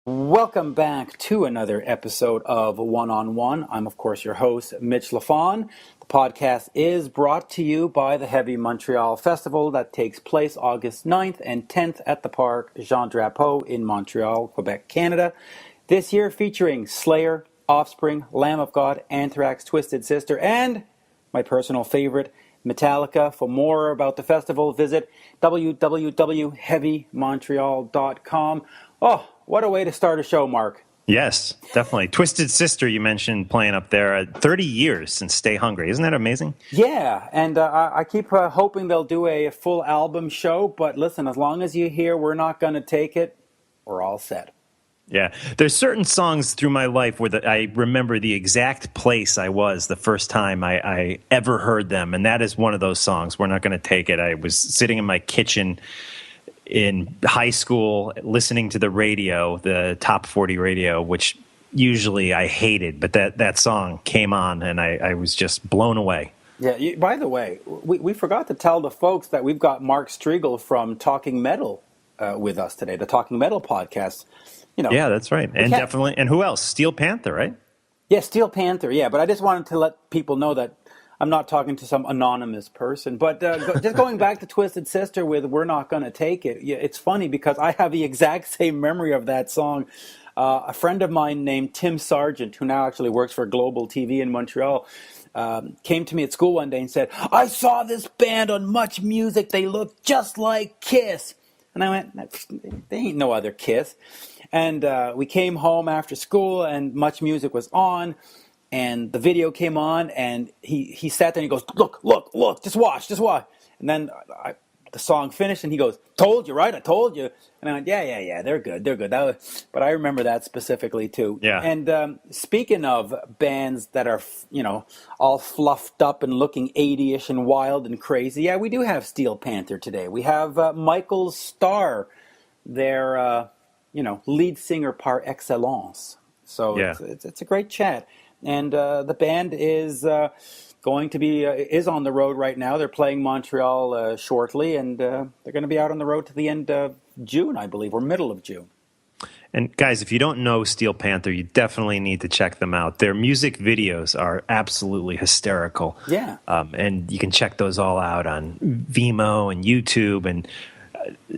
Welcome back to another episode of One on One. I'm, of course, your host, Mitch Lafon. The podcast is brought to you by the Heavy Montreal Festival that takes place August 9th and 10th at the Parc Jean Drapeau in Montreal, Quebec, Canada. This year featuring Slayer, Offspring, Lamb of God, Anthrax, Twisted Sister, and my personal favorite, Metallica. For more about the festival, visit www.heavymontreal.com. Oh, what a way to start a show, Mark. Yes, definitely. Twisted Sister, you mentioned playing up there. 30 years since Stay Hungry. Isn't that amazing? Yeah, and I keep hoping they'll do a full album show, but listen, as long as you hear We're Not Gonna Take It, we're all set. Yeah. There's certain songs through my life where I remember the exact place I was the first time I ever heard them, and that is one of those songs. We're Not Gonna Take It. I was sitting in my kitchen in high school listening to the radio, the top 40 radio, which usually I hated, but that song came on and I was just blown away. Yeah, by the way, we forgot to tell the folks that we've got Mark Strigl from Talking Metal with us today, the Talking Metal podcast. Yeah, that's right. And definitely, and who else? Steel Panther, right? Yeah, Steel Panther, yeah, but I just wanted to let people know that I'm not talking to some anonymous person. But just going back to Twisted Sister with We're Not Gonna Take It, yeah, it's funny because I have the exact same memory of that song. A friend of mine named Tim Sargent, who now actually works for Global TV in Montreal, came to me at school one day and said, I saw this band on Much Music. They look just like Kiss. And I went, there ain't no other Kiss. And we came home after school and Much Music was on. And the video came on, and he sat there and he goes, look, just watch. And then the song finished, and he goes, told you, right? I told you. And I went, yeah, they're good. But I remember that specifically, too. Yeah. And speaking of bands that are, all fluffed up and looking 80-ish and wild and crazy, yeah, we do have Steel Panther today. We have Michael Starr, their, lead singer par excellence. So yeah. it's a great chat. And the band is going to be is on the road right now. They're playing Montreal shortly, and they're going to be out on the road to the end of June, I believe, or middle of June. And guys, if you don't know Steel Panther, you definitely need to check them out. Their music videos are absolutely hysterical. Yeah. And you can check those all out on Vimeo and YouTube. And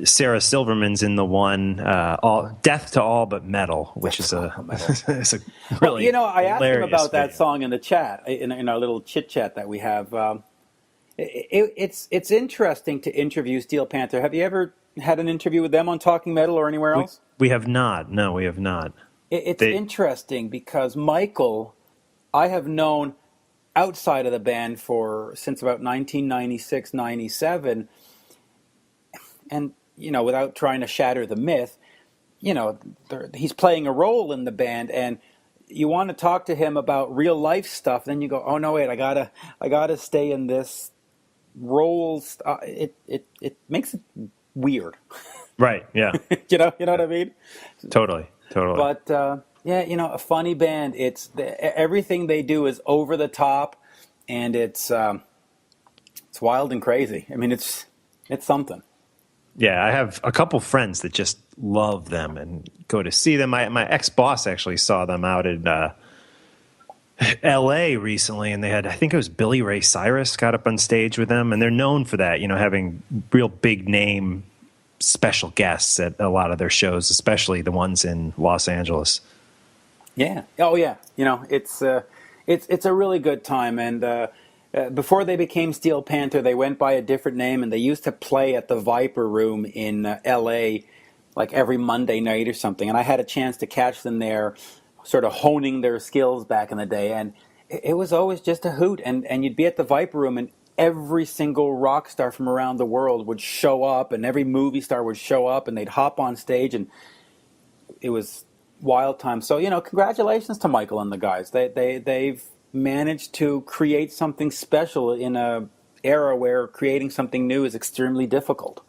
Sarah Silverman's in the one, Death to All But Metal, which is a really I asked him about that video. song in the chat, in our little chit chat that we have. It's interesting to interview Steel Panther. Have you ever had an interview with them on Talking Metal or anywhere else? We have not. No, we have not. It's interesting because Michael, I have known outside of the band since about 1996, 97. And, without trying to shatter the myth, he's playing a role in the band, and you want to talk to him about real life stuff. Then you go, oh no, wait, I gotta stay in this role. It makes it weird. Right. Yeah. you know what I mean? Totally. But a funny band. Everything they do is over the top, and it's wild and crazy. I mean, it's something. Yeah, I have a couple friends that just love them and go to see them. My ex-boss actually saw them out in L.A. recently, and they had, I think it was Billy Ray Cyrus got up on stage with them, and they're known for that, having real big name special guests at a lot of their shows, especially the ones in Los Angeles. Yeah. Oh, yeah. It's a really good time, and before they became Steel Panther, they went by a different name, and they used to play at the Viper Room in L.A. like every Monday night or something. And I had a chance to catch them there, sort of honing their skills back in the day. And it was always just a hoot. And you'd be at the Viper Room, and every single rock star from around the world would show up, and every movie star would show up, and they'd hop on stage, and it was wild time. So, congratulations to Michael and the guys. They've managed to create something special in a era where creating something new is extremely difficult.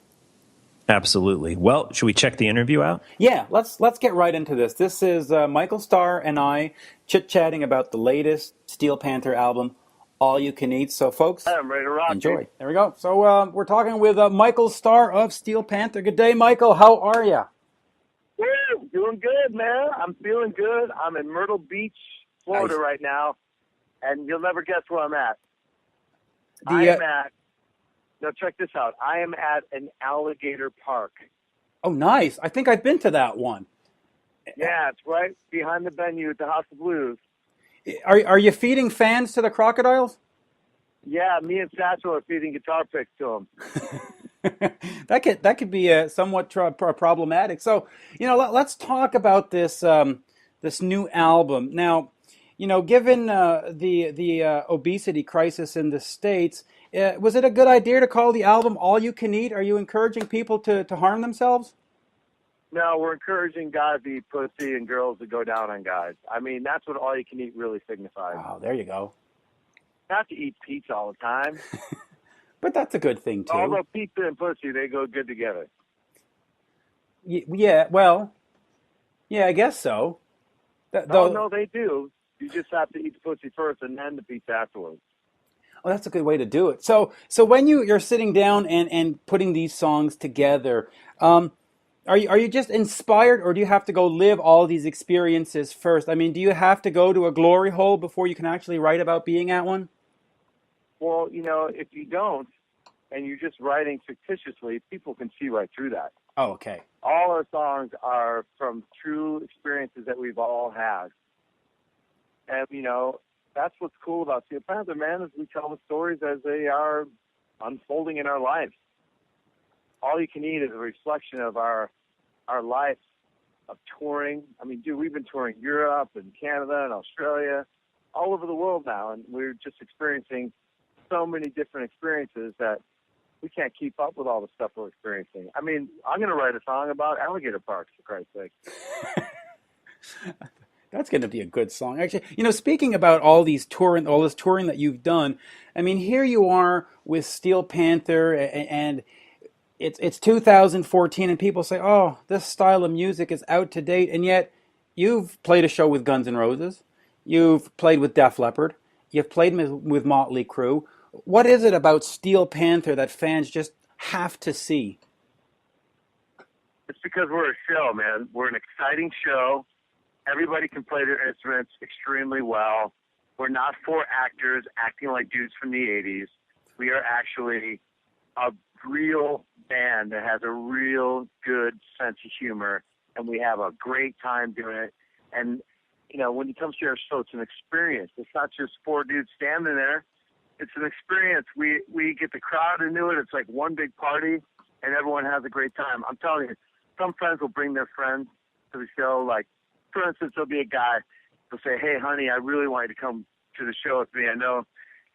Absolutely. Well, should we check the interview out? Yeah, let's get right into this. This is Michael Starr and I chit-chatting about the latest Steel Panther album, All You Can Eat. So, folks, I'm ready to rock. enjoy. There we go. So we're talking with Michael Starr of Steel Panther. Good day, Michael. How are you? Woo! doing good, man. I'm feeling good. I'm in Myrtle Beach, Florida Nice. right now, and you'll never guess where I'm at. Now check this out. I am at an alligator park. Oh, nice. I think I've been to that one. Yeah, it's right behind the venue at the House of Blues. Are you feeding fans to the crocodiles? Yeah, me and Satchel are feeding guitar picks to them. That could be somewhat problematic. So, let's talk about this new album. Now, given the obesity crisis in the States, was it a good idea to call the album "All You Can Eat"? Are you encouraging people to harm themselves? No, we're encouraging guys to eat pussy and girls to go down on guys. I mean, that's what all you can eat really signifies. Oh, there you go. Not to eat pizza all the time. But that's a good thing too. Although pizza and pussy, they go good together. Yeah, well, yeah, I guess so. No, they do. You just have to eat the pussy first and then the pizza afterwards. Oh, that's a good way to do it. So when you're sitting down and putting these songs together, are you just inspired, or do you have to go live all these experiences first? I mean, do you have to go to a glory hole before you can actually write about being at one? Well, if you don't, and you're just writing fictitiously, people can see right through that. Oh, okay. All our songs are from true experiences that we've all had. And, that's what's cool about Steel Panther, man, is we tell the stories as they are unfolding in our lives. All You Can Eat is a reflection of our life of touring. I mean, dude, we've been touring Europe and Canada and Australia, all over the world now, and we're just experiencing so many different experiences that we can't keep up with all the stuff we're experiencing. I mean, I'm going to write a song about alligator parks, for Christ's sake. That's going to be a good song. Actually, speaking about all this touring that you've done, I mean, here you are with Steel Panther, and it's 2014, and people say, "Oh, this style of music is out to date," and yet you've played a show with Guns N' Roses, you've played with Def Leppard, you've played with Motley Crue. What is it about Steel Panther that fans just have to see? It's because we're a show, man. We're an exciting show. Everybody can play their instruments extremely well. We're not four actors acting like dudes from the 80s. We are actually a real band that has a real good sense of humor, and we have a great time doing it. And, when it comes to our show, it's an experience. It's not just four dudes standing there. It's an experience. We get the crowd into it. It's like one big party, and everyone has a great time. I'm telling you, some friends will bring their friends to the show. Like, for instance, there'll be a guy who'll say, "Hey, honey, I really want you to come to the show with me. I know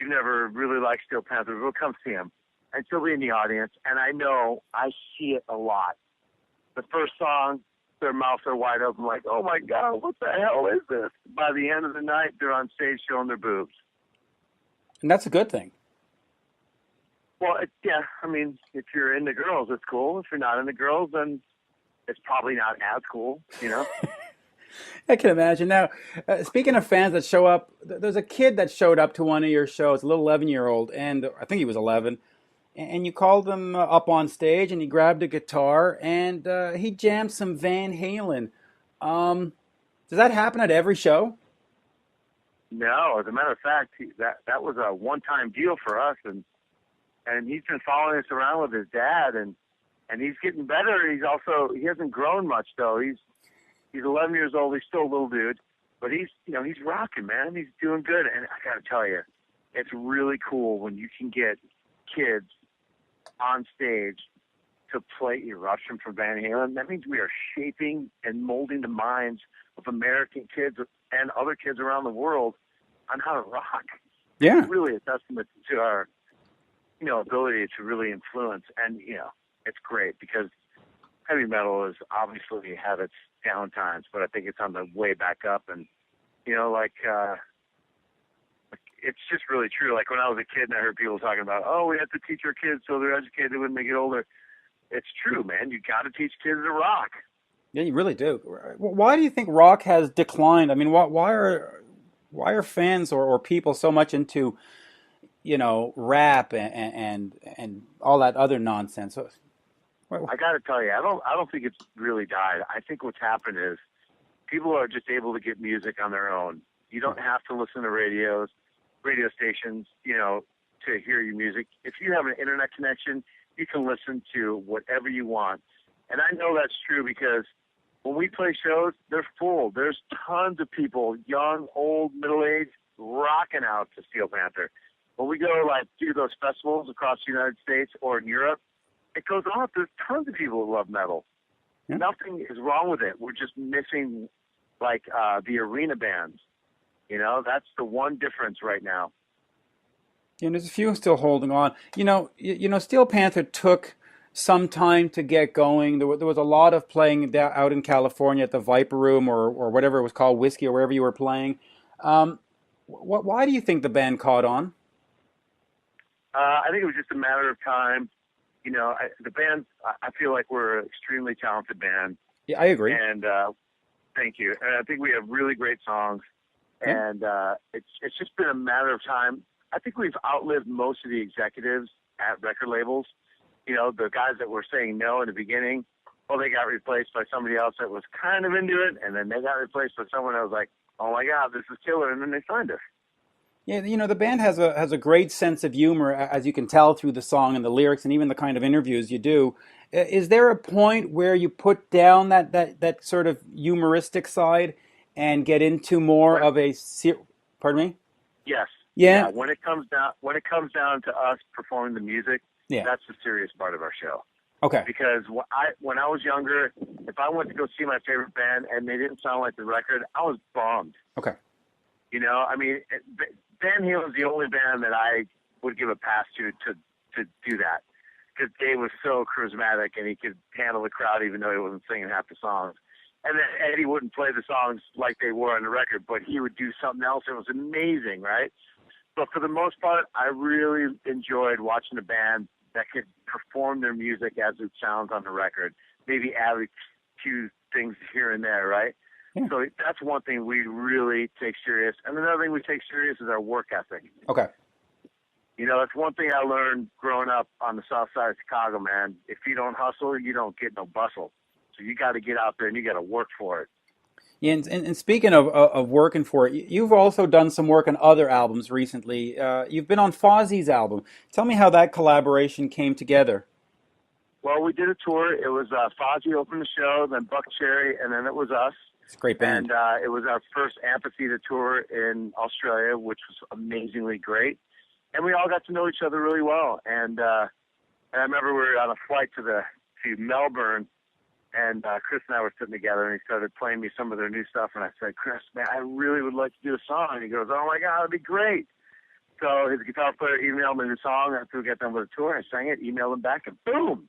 you've never really liked Steel Panther. We'll come see him." And she'll be in the audience, and I know I see it a lot. The first song, their mouths are wide open, like, "Oh my God, what the hell is this?" By the end of the night, they're on stage showing their boobs. And that's a good thing. Well, I mean, if you're into girls, it's cool. If you're not into girls, then it's probably not as cool, I can imagine. Now, speaking of fans that show up, there's a kid that showed up to one of your shows, a little 11-year-old, and I think he was 11, and you called him up on stage, and he grabbed a guitar, and he jammed some Van Halen. Does that happen at every show? No, as a matter of fact, that was a one-time deal for us, and he's been following us around with his dad, and he's getting better. He hasn't grown much though. He's 11 years old. He's still a little dude, but he's rocking, man. He's doing good, and I gotta tell you, it's really cool when you can get kids on stage to play Eruption from Van Halen. That means we are shaping and molding the minds of American kids and other kids around the world on how to rock. Yeah. It's really a testament to our, ability to really influence. And, it's great because heavy metal has obviously had its down times, but I think it's on the way back up. And, it's just really true. Like when I was a kid and I heard people talking about, "Oh, we have to teach our kids so they're educated when they get older." It's true, man. You got to teach kids to rock. Yeah, you really do. Why do you think rock has declined? I mean, why are fans or people so much into, rap and all that other nonsense? Well, I got to tell you, I don't think it's really died. I think what's happened is people are just able to get music on their own. You don't have to listen to radio stations, to hear your music. If you have an internet connection, you can listen to whatever you want. And I know that's true because when we play shows, they're full. There's tons of people, young, old, middle-aged, rocking out to Steel Panther. When we go do those festivals across the United States or in Europe, it goes off. There's tons of people who love metal. Yeah. Nothing is wrong with it. We're just missing the arena bands. That's the one difference right now. There's a few still holding on. Steel Panther took some time to get going. There was a lot of playing out in California at the Viper Room or whatever it was called, Whiskey, or wherever you were playing. Why do you think the band caught on? I think it was just a matter of time. The band, I feel like we're an extremely talented band. Yeah, I agree. And thank you. And I think we have really great songs. Yeah. And it's just been a matter of time. I think we've outlived most of the executives at record labels. The guys that were saying no in the beginning, well, they got replaced by somebody else that was kind of into it, and then they got replaced by someone that was like, oh my God, this is killer, and then they signed us. Yeah, the band has a great sense of humor, as you can tell through the song and the lyrics, and even the kind of interviews you do. Is there a point where you put down that sort of humoristic side and get into more of a pardon me? Yes. Yeah. When it comes down to us performing the music, Yeah. that's the serious part of our show. Okay. Because when I was younger, if I went to go see my favorite band and they didn't sound like the record, I was bummed. Okay. Van Halen was the only band that I would give a pass to do that, because Dave was so charismatic and he could handle the crowd even though he wasn't singing half the songs. And then Eddie wouldn't play the songs like they were on the record, but he would do something else. It was amazing, right? But for the most part, I really enjoyed watching a band that could perform their music as it sounds on the record, maybe add a few things here and there, right? Yeah. So that's one thing we really take serious. And another thing we take serious is our work ethic. Okay. That's one thing I learned growing up on the south side of Chicago, man. If you don't hustle, you don't get no bustle. So you got to get out there and you got to work for it. Yeah, and speaking of working for it, you've also done some work on other albums recently. You've been on Fozzie's album. Tell me how that collaboration came together. Well, we did a tour. It was Fozzie opened the show, then Buck Cherry, and then it was us. It's a great band. And it was our first amphitheater tour in Australia, which was amazingly great. And we all got to know each other really well. And I remember we were on a flight to Melbourne, and Chris and I were sitting together, and he started playing me some of their new stuff. And I said, Chris, man, I really would like to do a song. And he goes, oh, my God, that'd be great. So his guitar player emailed me the song after we got done with the tour. I sang it, emailed him back, and boom.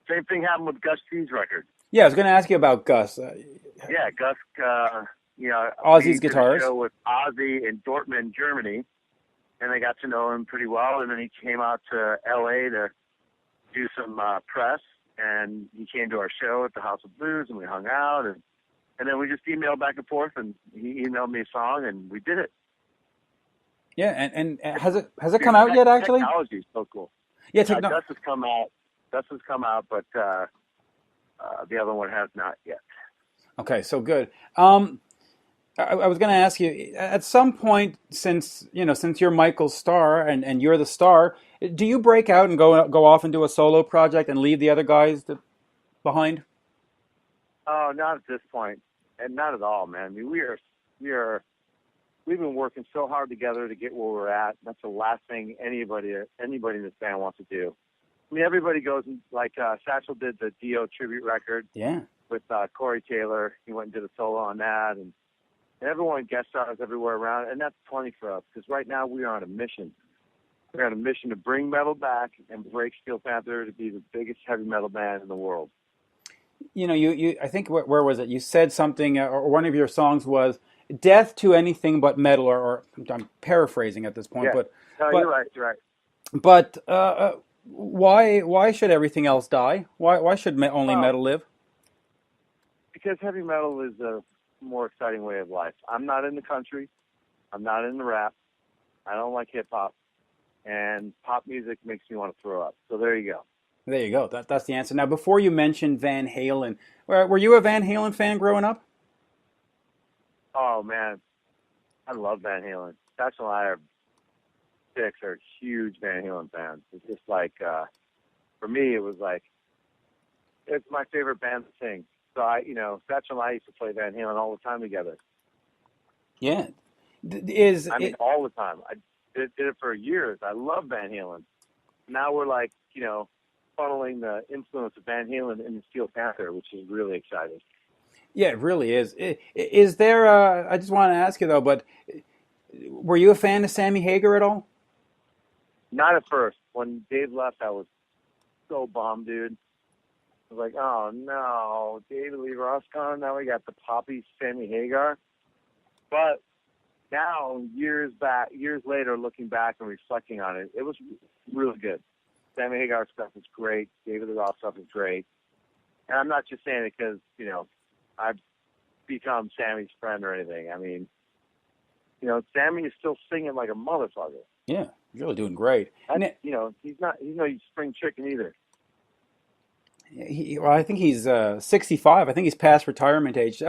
Same thing happened with Gus T's record. Yeah, I was going to ask you about Gus. Yeah, Gus, Ozzy's we guitars. did a show with Ozzy in Dortmund, Germany, and I got to know him pretty well. And then he came out to L.A. to do some press, and he came to our show at the House of Blues, and we hung out, and then we just emailed back and forth, and he emailed me a song, and we did it. Yeah, and has it come out yet? Actually, technology is so cool. Yeah, Gus has come out. But the other one has not yet. Okay, so good. I was going to ask you, at some point, since you're Michael Starr and you're the star, do you break out and go off and do a solo project and leave the other guys behind? Oh, not at this point, and not at all, man. I mean, we've been working so hard together to get where we're at. That's the last thing anybody in this band wants to do. I mean, everybody goes, like Satchel did the Dio tribute record. Yeah. With Corey Taylor. He went and did a solo on that, and everyone guest stars everywhere around, and that's plenty for us, because right now we are on a mission. We're on a mission to bring metal back and break Steel Panther to be the biggest heavy metal band in the world. You I think, where was it? You said something, or one of your songs was "Death to Anything But Metal," or I'm paraphrasing at this point, Yeah. No, you're right. But why should everything else die? Why should only metal live? Because heavy metal is a more exciting way of life. I'm not in the country. I'm not in the rap. I don't like hip hop. And pop music makes me want to throw up. So there you go. There you go. That's the answer. Now, before you mentioned Van Halen, were you a Van Halen fan growing up? Oh man, I love Van Halen. Satchel and I are six are huge Van Halen fans. It's just like for me, it was like it's my favorite band to sing. So Satchel and I used to play Van Halen all the time together. Yeah. All the time. I did it for years. I love Van Halen. Now we're like, funneling the influence of Van Halen in the Steel Panther, which is really exciting. Yeah, it really is. Is there? I just want to ask you though, but were you a fan of Sammy Hagar at all? Not at first. When Dave left, I was so bummed, dude. I was like, oh no, David Lee Roth's gone. Now we got the poppy Sammy Hagar. But now, years later, looking back and reflecting on it, it was really good. Sammy Hagar stuff is great. David Lee Roth stuff is great. And I'm not just saying it because, I've become Sammy's friend or anything. I mean, Sammy is still singing like a motherfucker. Yeah, he's really doing great. He's no spring chicken either. Well, I think he's 65. I think he's past retirement age.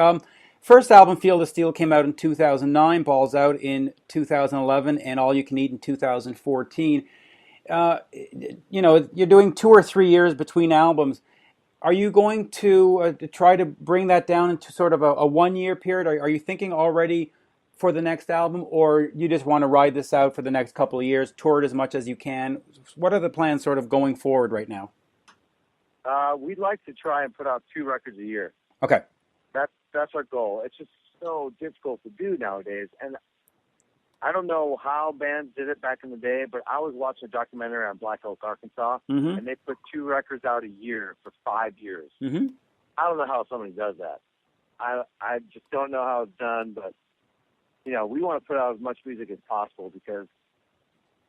First album, Field of Steel, came out in 2009. Balls Out in 2011, and All You Can Eat in 2014. You're doing 2 or 3 years between albums. Are you going to try to bring that down into sort of a 1 year period? Are you thinking already for the next album, or you just want to ride this out for the next couple of years, tour it as much as you can? What are the plans sort of going forward right now? We'd like to try and put out 2 records a year. Okay. That's our goal. It's just so difficult to do nowadays. And I don't know how bands did it back in the day, but I was watching a documentary on Black Oak, Arkansas, and they put 2 records out a year for 5 years. Mm-hmm. I don't know how somebody does that. I just don't know how it's done, but, we want to put out as much music as possible because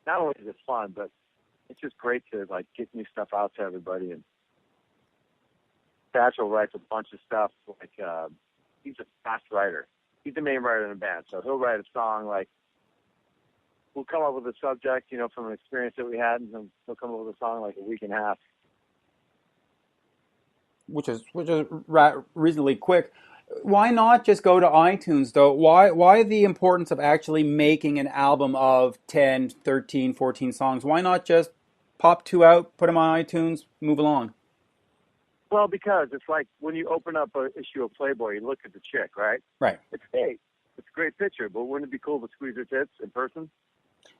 not only is it fun, but it's just great to, get new stuff out to everybody. And Satchel writes a bunch of stuff, he's a fast writer. He's the main writer in the band, so he'll write a song, we'll come up with a subject, from an experience that we had, and then he'll come up with a song a week and a half. Which is reasonably quick. Why not just go to iTunes, though? Why the importance of actually making an album of 10, 13, 14 songs? Why not just pop 2 out, put them on iTunes, move along? Well, because it's like when you open up an issue of Playboy, you look at the chick, right? Right. It's fake. It's a great picture, but wouldn't it be cool to squeeze her tits in person?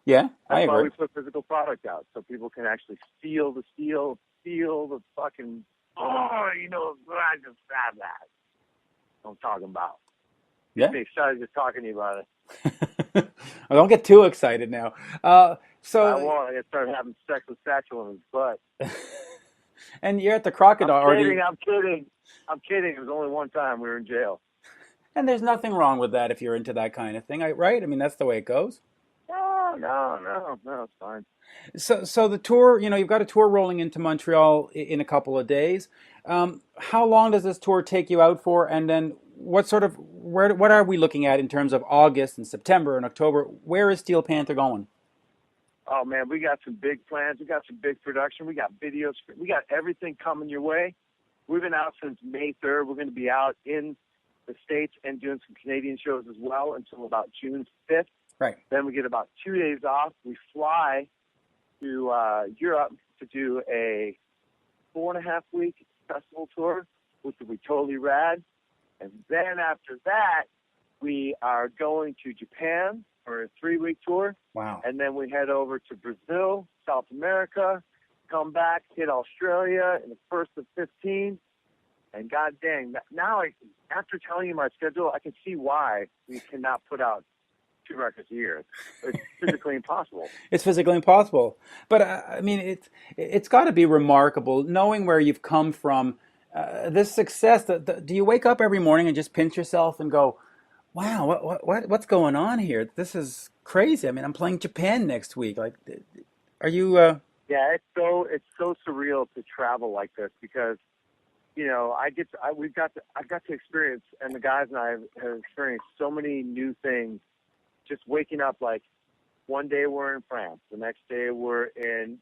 Yeah, I agree. That's why we put physical product out, so people can actually feel the steel, feel the fucking, I just had that. I'm talking about. Yeah. Get me excited just talking to you about it. Well, don't get too excited now. I won't. I start having sex with Satchel in his butt. And you're at the Crocodile. I'm kidding. It was only one time we were in jail. And there's nothing wrong with that if you're into that kind of thing, right? I mean, that's the way it goes. No, it's fine. So the tour, you've got a tour rolling into Montreal in a couple of days. How long does this tour take you out for? And then what are we looking at in terms of August and September and October? Where is Steel Panther going? Oh man, we got some big plans. We got some big production. We got videos. We got everything coming your way. We've been out since May 3rd. We're going to be out in the States and doing some Canadian shows as well until about June 5th. Right. Then we get about 2 days off. We fly to Europe to do a 4.5-week festival tour, which will be totally rad. And then after that, we are going to Japan for a 3-week tour. Wow. And then we head over to Brazil, South America, come back, hit Australia in the 1st of 15. And god dang, now after telling you my schedule, I can see why we cannot put out 2 records a year. It's physically impossible. It's physically impossible. But I mean, it's got to be remarkable knowing where you've come from. This success. Do you wake up every morning and just pinch yourself and go, "Wow, what's going on here? This is crazy." I mean, I'm playing Japan next week. Are you? Yeah, it's so surreal to travel like this because, I've got to experience, and the guys and I have experienced so many new things. Just waking up One day we're in France. The next day we're in,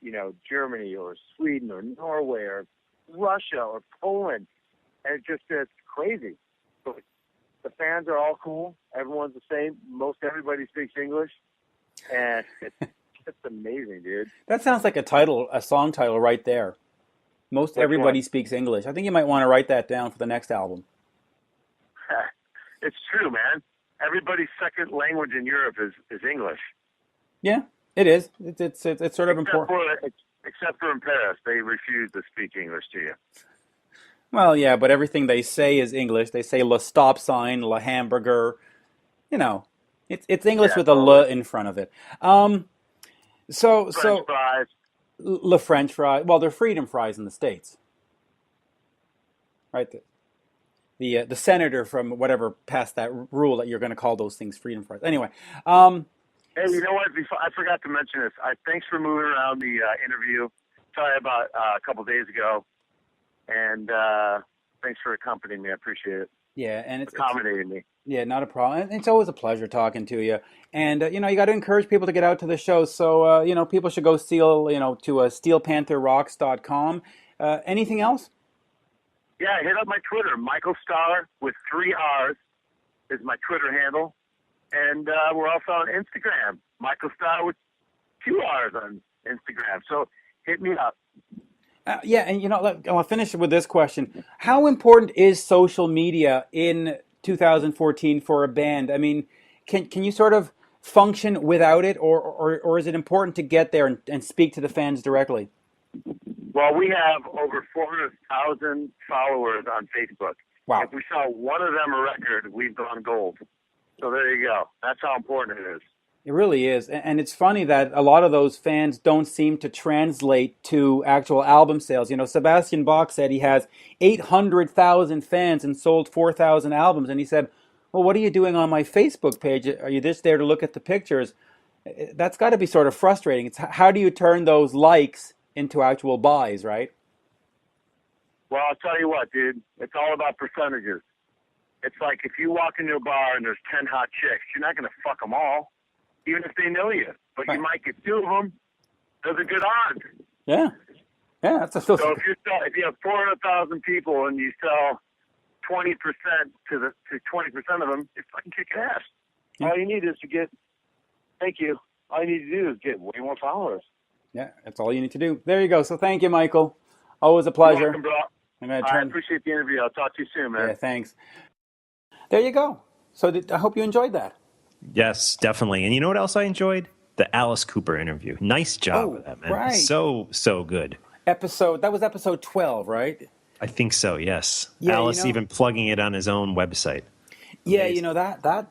Germany or Sweden or Norway or Russia or Poland. And it's crazy. But the fans are all cool. Everyone's the same. Most everybody speaks English. And it's amazing, dude. That sounds like a song title right there. Most Which everybody one? speaks English. I think you might want to write that down for the next album. It's true, man. Everybody's second language in Europe is English. Yeah, it is. It's sort of important. Except for in Paris, they refuse to speak English to you. Well, yeah, but everything they say is English. They say le stop sign, le hamburger. It's English with a le in front of it. French fries. Le French fry. Well, they're freedom fries in the States, right? The senator from whatever passed that rule that you're going to call those things freedom fries. Anyway. Hey, you know what? I forgot to mention this. Thanks for moving around the interview. Sorry about a couple days ago. And thanks for accompanying me. I appreciate it. Yeah, and it's accommodating me. Yeah, not a problem. It's always a pleasure talking to you. And you got to encourage people to get out to the show. So people should go to SteelPantherRocks.com. Anything else? Yeah, hit up my Twitter. Michael Starr with 3 R's is my Twitter handle. And we're also on Instagram. Michael Starr with 2 R's on Instagram. So hit me up. Yeah, and I'll finish with this question. How important is social media in 2014 for a band? I mean, can you sort of function without it, or is it important to get there and speak to the fans directly? Well, we have over 400,000 followers on Facebook. Wow. If we sell one of them a record, we've gone gold. So there you go. That's how important it is. It really is. And it's funny that a lot of those fans don't seem to translate to actual album sales. Sebastian Bach said he has 800,000 fans and sold 4,000 albums. And he said, well, what are you doing on my Facebook page? Are you just there to look at the pictures? That's got to be sort of frustrating. It's how do you turn those likes into actual buys, right? Well, I'll tell you what, dude. It's all about percentages. It's like if you walk into a bar and there's 10 hot chicks, you're not going to fuck them all, even if they know you. But right. You might get 2 of them. There's a good odds. Yeah. Yeah, that's So if you have 400,000 people and you sell 20% to 20% of them, you're fucking kicking ass. Yeah. All you need is to get. Thank you. All you need to do is get way more followers. Yeah, that's all you need to do. There you go. So thank you, Michael. Always a pleasure. You're welcome, bro. I appreciate the interview. I'll talk to you soon, man. Yeah, thanks. There you go. So I hope you enjoyed that. Yes, definitely. And you know what else I enjoyed? The Alice Cooper interview. Nice job with that, man. Right. So good. That was episode 12, right? I think so, yes. Yeah, Alice even plugging it on his own website. Amazing. Yeah,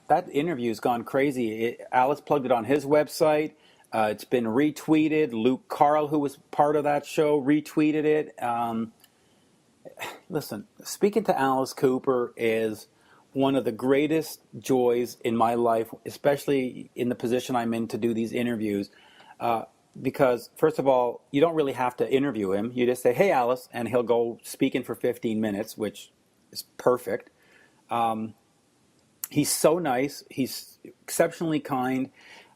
that interview's gone crazy. Alice plugged it on his website. It's been retweeted. Luke Carl, who was part of that show, retweeted it. Listen, speaking to Alice Cooper is one of the greatest joys in my life, especially in the position I'm in to do these interviews. Because, first of all, you don't really have to interview him. You just say, hey, Alice, and he'll go speaking for 15 minutes, which is perfect. He's so nice. He's exceptionally kind.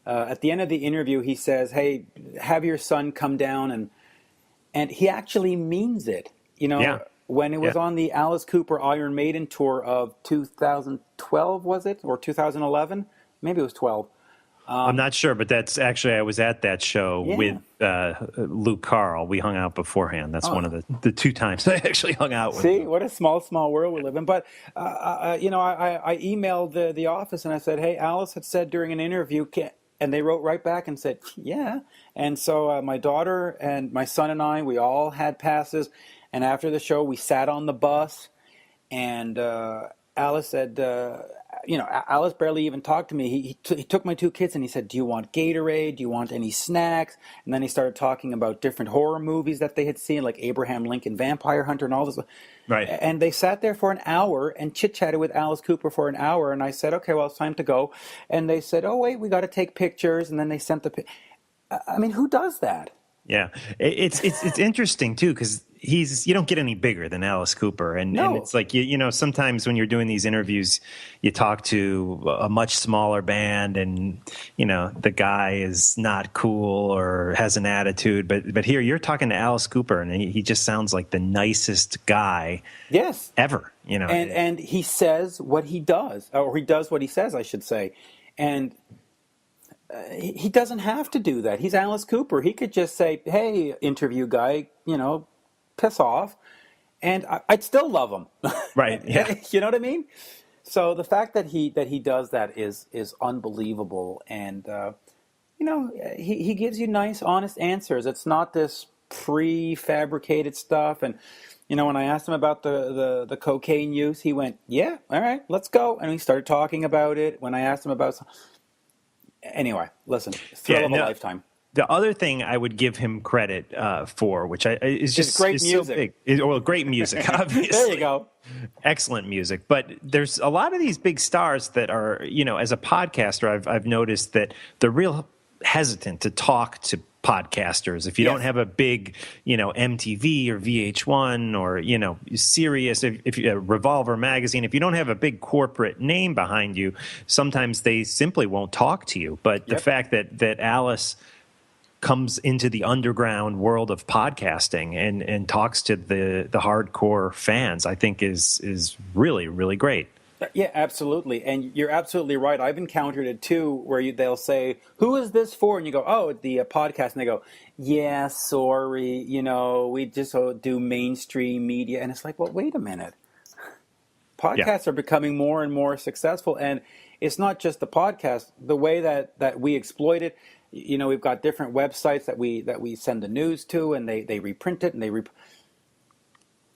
At the end of the interview, he says, hey, have your son come down. And he actually means it. Yeah. When it was on the Alice Cooper Iron Maiden tour of 2012, was it? Or 2011? Maybe it was 12. I'm not sure, but that's actually, I was at that show with Luke Carl. We hung out beforehand. That's one of the 2 times I actually hung out with him. See, what a small world we live in. But, I emailed the office and I said, hey, Alice had said during an interview, and they wrote right back and said, yeah. And so my daughter and my son and I, we all had passes. And after the show, we sat on the bus, and Alice said, Alice barely even talked to me. He took my 2 kids and he said, do you want Gatorade? Do you want any snacks? And then he started talking about different horror movies that they had seen, like Abraham Lincoln Vampire Hunter and all this. Right. And they sat there for an hour and chit-chatted with Alice Cooper for an hour. And I said, okay, well, it's time to go. And they said, oh, wait, we got to take pictures. And then they sent the I mean, who does that? Yeah, it's interesting too because you don't get any bigger than Alice Cooper, and No. it's like you know sometimes when you're doing these interviews, you talk to a much smaller band, and you know the guy is not cool or has an attitude, but here you're talking to Alice Cooper, and he just sounds like the nicest guy, Yes, ever. You know, and he says what he does, or he does what he says, I should say, and he doesn't have to do that. He's Alice Cooper. He could just say, "Hey, interview guy, piss off," and I'd still love him. right? Yeah. You know what I mean? So the fact that he does that is unbelievable, and he gives you nice, honest answers. It's not this prefabricated stuff. And when I asked him about the cocaine use, he went, "Yeah, all right, let's go," and we started talking about it. When I asked him about Anyway, listen, thrill of a lifetime. The other thing I would give him credit for, which is just great is music. so big, great music, obviously. There you go. Excellent music. But there's a lot of these big stars that are, as a podcaster, I've noticed that they're real hesitant to talk to podcasters. If you don't have a big, MTV or VH1 or, Sirius, if you Revolver magazine, if you don't have a big corporate name behind you, sometimes they simply won't talk to you. But the fact that Alice comes into the underground world of podcasting and talks to the hardcore fans, I think is really, really great. Yeah, absolutely. And you're absolutely right. I've encountered it too, where they'll say, "Who is this for?" And you go, "Oh, the podcast." And they go, "Yeah, sorry, we just do mainstream media." And it's like, well, wait a minute. Podcasts are becoming more and more successful. And it's not just the podcast. The way that we exploit it, we've got different websites that we send the news to, and they reprint it, and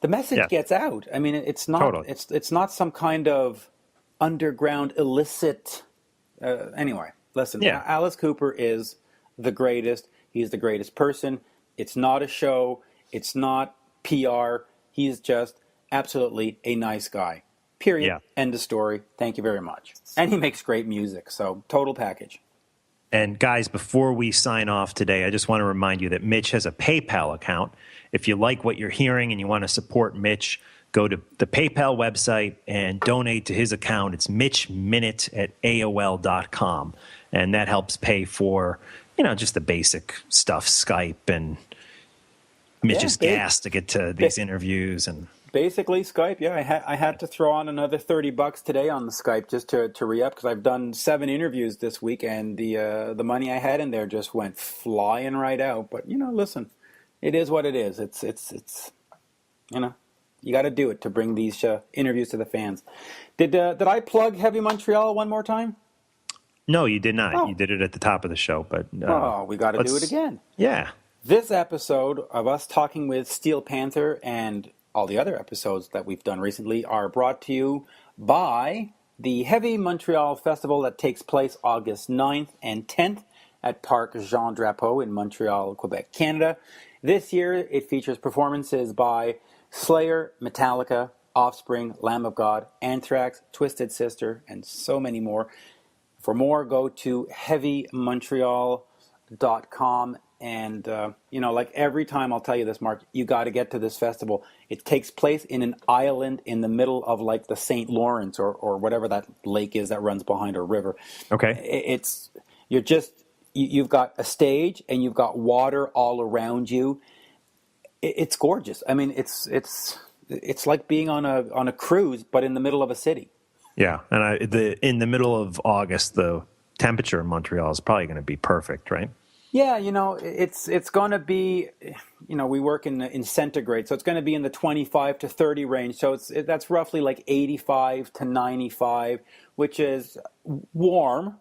the message gets out. I mean, it's not it's not some kind of underground illicit. Anyway, listen. Yeah. Alice Cooper is the greatest. He's the greatest person. It's not a show. It's not PR. He's just absolutely a nice guy. Period. Yeah. End of story. Thank you very much. And he makes great music. So total package. And guys, before we sign off today, I just want to remind you that Mitch has a PayPal account. If you like what you're hearing and you want to support Mitch, go to the PayPal website and donate to his account. It's mitchminute@aol.com. And that helps pay for, just the basic stuff, Skype and Mitch's gas to get to these interviews. And basically Skype. Yeah, I had to throw on another $30 today on the Skype just to re-up, because I've done 7 interviews this week, and the money I had in there just went flying right out. But listen, it is what it is. It's you got to do it to bring these interviews to the fans. Did I plug Heavy Montreal one more time? No, you did not. Oh. You did it at the top of the show, but we got to do it again. Yeah. This episode of us talking with Steel Panther and all the other episodes that we've done recently are brought to you by the Heavy Montreal Festival that takes place August 9th and 10th at Parc Jean Drapeau in Montreal, Quebec, Canada. This year it features performances by Slayer, Metallica, Offspring, Lamb of God, Anthrax, Twisted Sister, and so many more. For more, go to heavymontreal.com. And, like every time I'll tell you this, Mark, you got to get to this festival. It takes place in an island in the middle of like the St. Lawrence or whatever that lake is that runs behind a river. Okay. You've got a stage and you've got water all around you. It's gorgeous. I mean, it's like being on a cruise, but in the middle of a city. Yeah. And in the middle of August, the temperature in Montreal is probably going to be perfect, right? Yeah, it's going to be, we work in centigrade, so it's going to be in the 25 to 30 range. So that's roughly like 85 to 95, which is warm,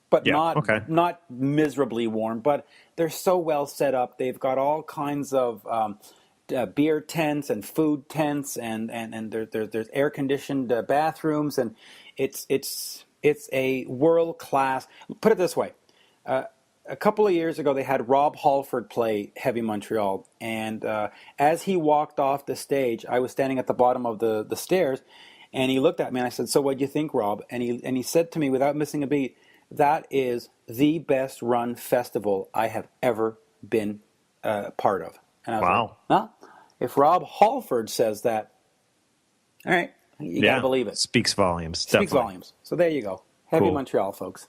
but not miserably warm. But they're so well set up. They've got all kinds of beer tents and food tents, and there's air conditioned bathrooms, and it's a world class. Put it this way. A couple of years ago, they had Rob Halford play Heavy Montreal, and as he walked off the stage, I was standing at the bottom of the stairs, and he looked at me, and I said, "So what do you think, Rob?" And he said to me, without missing a beat, "That is the best run festival I have ever been part of. And I was Wow. like, well, if Rob Halford says that, all right, you got to believe it. Speaks volumes. Speaks Definitely. volumes. So there you go. Heavy Cool. Montreal, folks.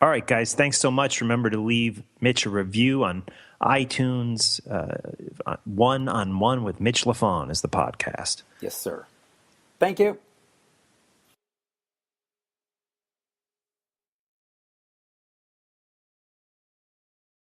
All right, guys. Thanks so much. Remember to leave Mitch a review on iTunes. One on One with Mitch Lafon is the podcast. Yes, sir. Thank you.